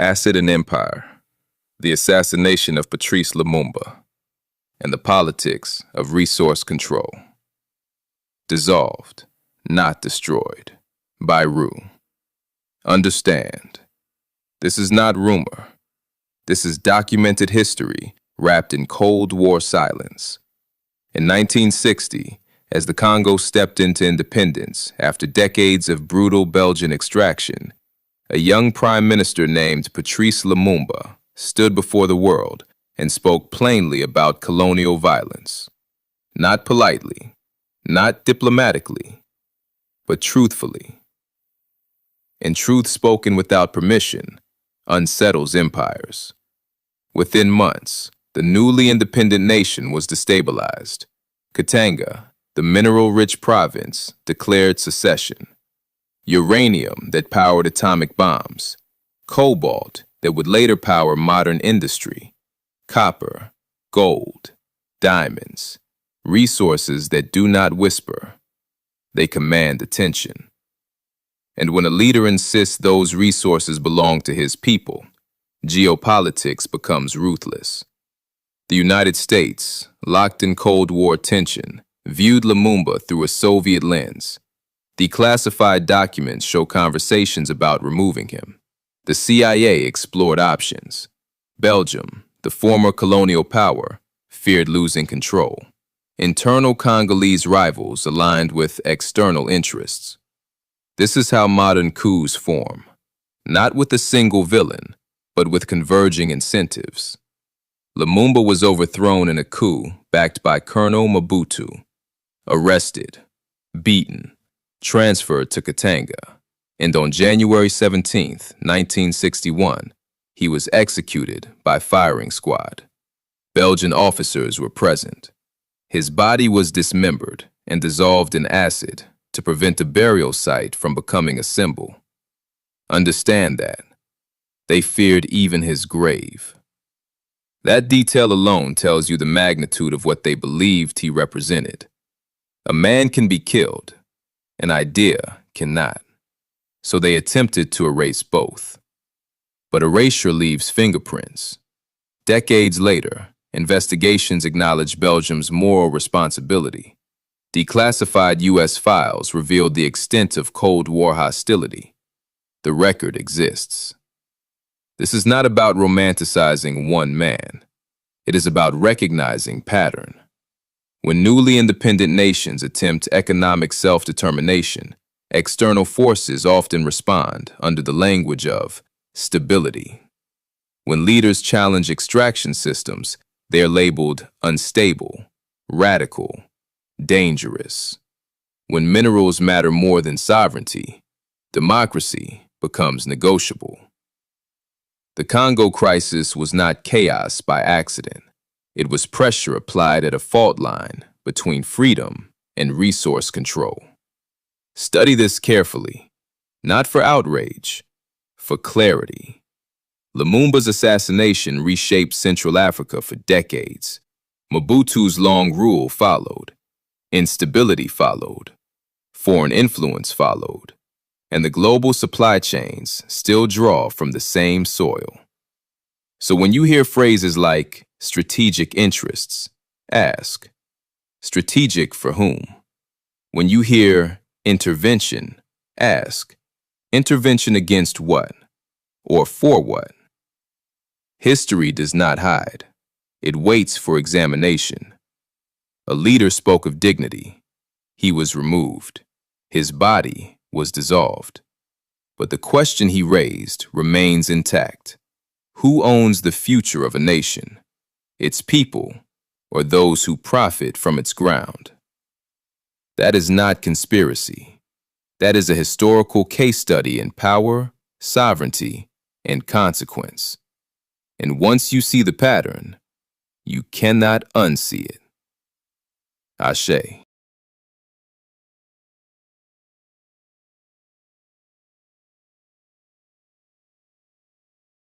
Acid and Empire, the assassination of Patrice Lumumba, and the politics of resource control. Dissolved, not destroyed, by Rue. Understand, this is not rumor. This is documented history wrapped in Cold War silence. In 1960, as the Congo stepped into independence after decades of brutal Belgian extraction, a young prime minister named Patrice Lumumba stood before the world and spoke plainly about colonial violence. Not politely, not diplomatically, but truthfully. And truth spoken without permission unsettles empires. Within months, the newly independent nation was destabilized. Katanga, the mineral-rich province, declared secession. Uranium that powered atomic bombs, cobalt that would later power modern industry, copper, gold, diamonds, resources that do not whisper. They command attention. And when a leader insists those resources belong to his people, geopolitics becomes ruthless. The United States, locked in Cold War tension, viewed Lumumba through a Soviet lens. Declassified documents show conversations about removing him. The CIA explored options. Belgium, the former colonial power, feared losing control. Internal Congolese rivals aligned with external interests. This is how modern coups form, not with a single villain, but with converging incentives. Lumumba was overthrown in a coup backed by Colonel Mobutu. Arrested, beaten, transferred to Katanga, and on January 17, 1961, he was executed by firing squad. Belgian officers were present. His body was dismembered and dissolved in acid to prevent a burial site from becoming a symbol. Understand that. They feared even his grave. That detail alone tells you the magnitude of what they believed he represented. A man can be killed. An idea cannot. So they attempted to erase both. But erasure leaves fingerprints. Decades later, investigations acknowledged Belgium's moral responsibility. Declassified U.S. files revealed the extent of Cold War hostility. The record exists. This is not about romanticizing one man. It is about recognizing pattern. When newly independent nations attempt economic self-determination, external forces often respond under the language of stability. When leaders challenge extraction systems, they are labeled unstable, radical, dangerous. When minerals matter more than sovereignty, democracy becomes negotiable. The Congo crisis was not chaos by accident. It was pressure applied at a fault line between freedom and resource control. Study this carefully, not for outrage, for clarity. Lumumba's assassination reshaped Central Africa for decades. Mobutu's long rule followed. Instability followed. Foreign influence followed. And the global supply chains still draw from the same soil. So when you hear phrases like strategic interests, ask, strategic for whom? When you hear intervention, ask, intervention against what? Or for what? History does not hide. It waits for examination. A leader spoke of dignity. He was removed. His body was dissolved. But the question he raised remains intact. Who owns the future of a nation? Its people, or those who profit from its ground? That is not conspiracy. That is a historical case study in power, sovereignty, and consequence. And once you see the pattern, you cannot unsee it. Ashe.